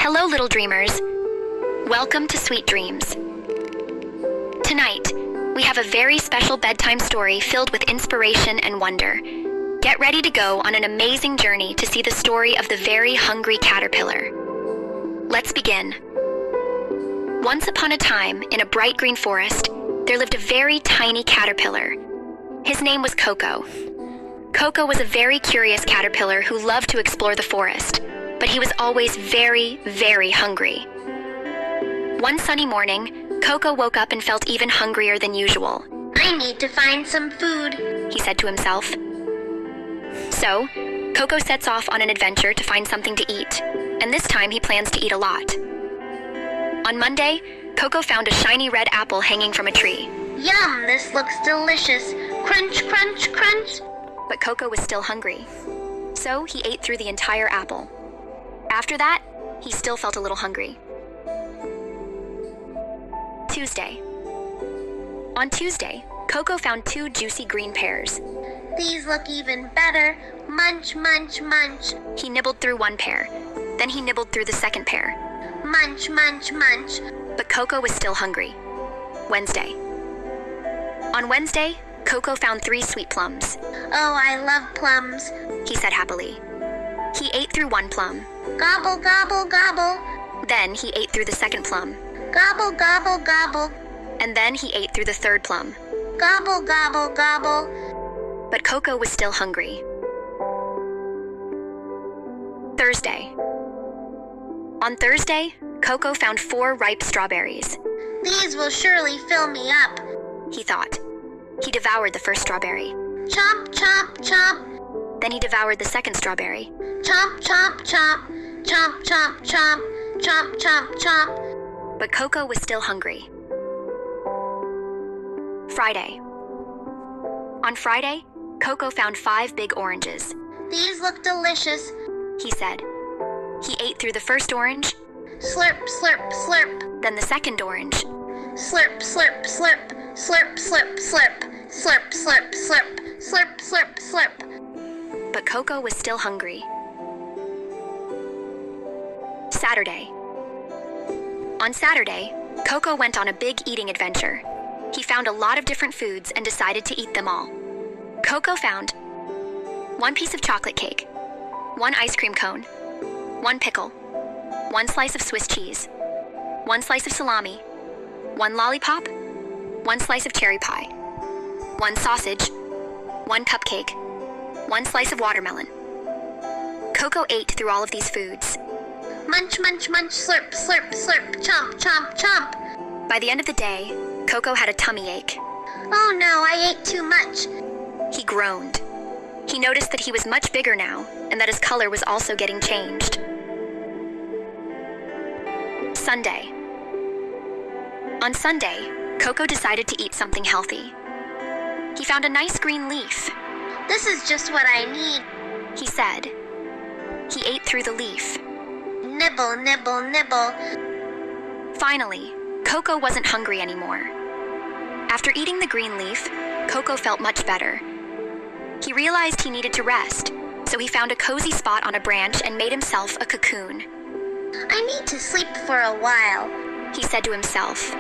Hello, little dreamers. Welcome to Sweet Dreams. Tonight, we have a very special bedtime story filled with inspiration and wonder. Get ready to go on an amazing journey to see the story of the very hungry caterpillar. Let's begin. Once upon a time, in a bright green forest, there lived a very tiny caterpillar. His name was Coco. Coco was a very curious caterpillar who loved to explore the forest, but he was always very, very hungry. One sunny morning, Coco woke up and felt even hungrier than usual. I need to find some food, he said to himself. So, Coco sets off on an adventure to find something to eat, and this time he plans to eat a lot. On Monday, Coco found a shiny red apple hanging from a tree. Yum, this looks delicious. Crunch, crunch, crunch. But Coco was still hungry, so he ate through the entire apple. After that, he still felt a little hungry. Tuesday. On Tuesday, Coco found 2 juicy green pears. These look even better. Munch, munch, munch. He nibbled through one pear, then he nibbled through the second pear. Munch, munch, munch. But Coco was still hungry. Wednesday. On Wednesday, Coco found 3 sweet plums. Oh, I love plums, he said happily. He ate through one plum. Gobble, gobble, gobble. Then he ate through the second plum. Gobble, gobble, gobble. And then he ate through the third plum. Gobble, gobble, gobble. But Coco was still hungry. Thursday. On Thursday, Coco found 4 ripe strawberries. These will surely fill me up, he thought. He devoured the first strawberry. Chomp, chomp, chomp. Then he devoured the second strawberry. Chomp, chomp, chomp. Chomp, chomp, chomp. Chomp, chomp, chomp. But Coco was still hungry. Friday. On Friday, Coco found 5 big oranges. These look delicious, he said. He ate through the first orange. Slurp, slurp, slurp. Then the second orange. Slurp, slurp, slurp. Slurp, slurp, slurp. Slurp, slurp, slurp. Slurp, slurp, slurp. But Coco was still hungry. Saturday. On Saturday, Coco went on a big eating adventure. He found a lot of different foods and decided to eat them all. Coco found 1 piece of chocolate cake, 1 ice cream cone, 1 pickle, 1 slice of Swiss cheese, 1 slice of salami, 1 lollipop, 1 slice of cherry pie, 1 sausage, 1 cupcake, 1 slice of watermelon. Coco ate through all of these foods. Munch, munch, munch, slurp, slurp, slurp, chomp, chomp, chomp. By the end of the day, Coco had a tummy ache. Oh no, I ate too much. He groaned. He noticed that he was much bigger now, and that his color was also getting changed. Sunday. On Sunday, Coco decided to eat something healthy. He found a nice green leaf. This is just what I need, he said. He ate through the leaf. Nibble, nibble, nibble. Finally, Coco wasn't hungry anymore. After eating the green leaf, Coco felt much better. He realized he needed to rest, so he found a cozy spot on a branch and made himself a cocoon. I need to sleep for a while, he said to himself.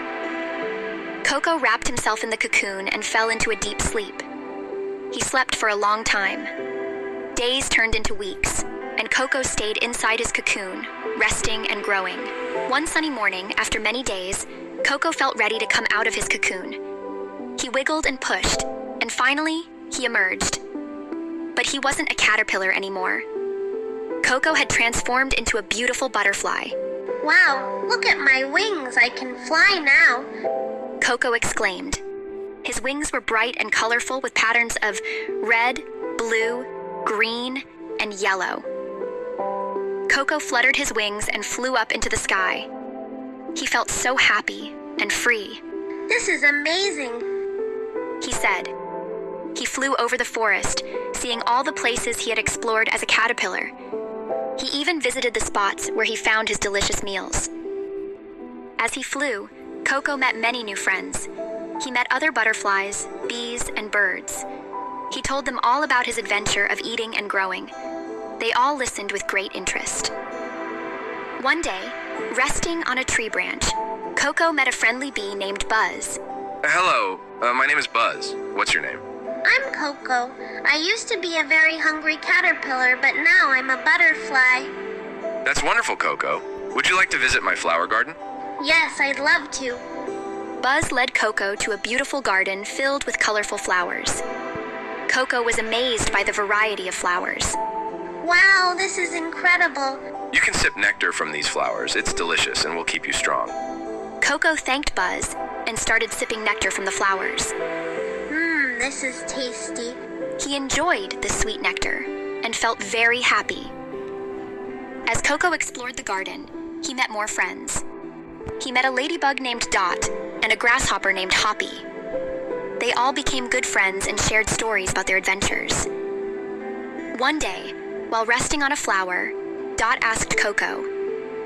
Coco wrapped himself in the cocoon and fell into a deep sleep. He slept for a long time. Days turned into weeks, and Coco stayed inside his cocoon, resting and growing. One sunny morning, after many days, Coco felt ready to come out of his cocoon. He wiggled and pushed, and finally, he emerged. But he wasn't a caterpillar anymore. Coco had transformed into a beautiful butterfly. Wow, look at my wings, I can fly now, Coco exclaimed. His wings were bright and colorful with patterns of red, blue, green, and yellow. Coco fluttered his wings and flew up into the sky. He felt so happy and free. This is amazing, he said. He flew over the forest, seeing all the places he had explored as a caterpillar. He even visited the spots where he found his delicious meals. As he flew, Coco met many new friends. He met other butterflies, bees, and birds. He told them all about his adventure of eating and growing. They all listened with great interest. One day, resting on a tree branch, Coco met a friendly bee named Buzz. Hello, my name is Buzz. What's your name? I'm Coco. I used to be a very hungry caterpillar, but now I'm a butterfly. That's wonderful, Coco. Would you like to visit my flower garden? Yes, I'd love to. Buzz led Coco to a beautiful garden filled with colorful flowers. Coco was amazed by the variety of flowers. Wow, this is incredible. You can sip nectar from these flowers. It's delicious and will keep you strong. Coco thanked Buzz and started sipping nectar from the flowers. This is tasty. He enjoyed the sweet nectar and felt very happy. As Coco explored the garden, he met more friends. He met a ladybug named Dot and a grasshopper named Hoppy. They all became good friends and shared stories about their adventures. One day, while resting on a flower, Dot asked Coco,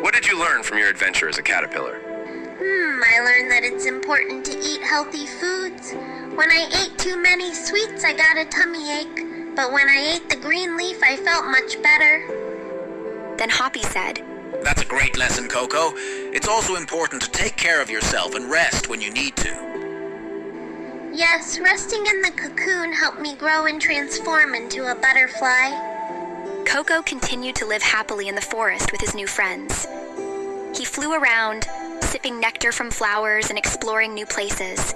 "What did you learn from your adventure as a caterpillar?" I learned that it's important to eat healthy foods. When I ate too many sweets, I got a tummy ache. But when I ate the green leaf, I felt much better. Then Hoppy said, "That's a great lesson, Coco. It's also important to take care of yourself and rest when you need to." Yes, resting in the cocoon helped me grow and transform into a butterfly. Coco continued to live happily in the forest with his new friends. He flew around, sipping nectar from flowers and exploring new places.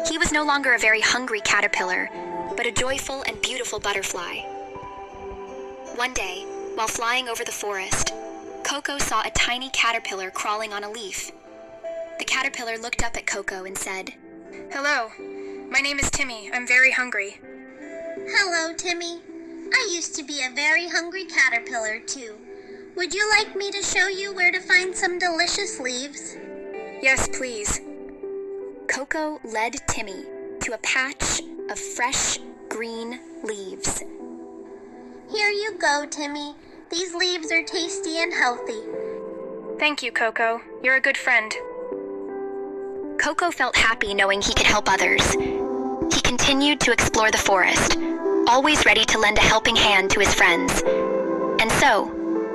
He was no longer a very hungry caterpillar, but a joyful and beautiful butterfly. One day, while flying over the forest, Coco saw a tiny caterpillar crawling on a leaf. The caterpillar looked up at Coco and said, "Hello, my name is Timmy. I'm very hungry." Hello, Timmy. I used to be a very hungry caterpillar, too. Would you like me to show you where to find some delicious leaves? "Yes, please." Coco led Timmy to a patch of fresh, green leaves. Here you go, Timmy. These leaves are tasty and healthy. Thank you, Coco. You're a good friend. Coco felt happy knowing he could help others. He continued to explore the forest, always ready to lend a helping hand to his friends. And so,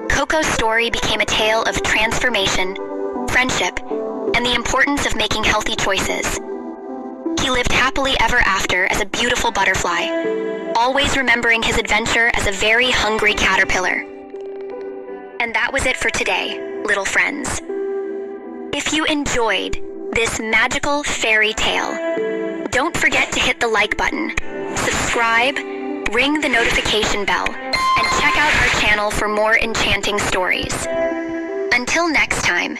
Coco's story became a tale of transformation, friendship, and the importance of making healthy choices. He lived happily ever after as a beautiful butterfly, always remembering his adventure as a very hungry caterpillar. And that was it for today, little friends. If you enjoyed this magical fairy tale, don't forget to hit the like button, subscribe, ring the notification bell, and check out our channel for more enchanting stories. Until next time,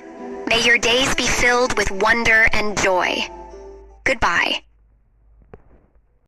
may your days be filled with wonder and joy. Goodbye.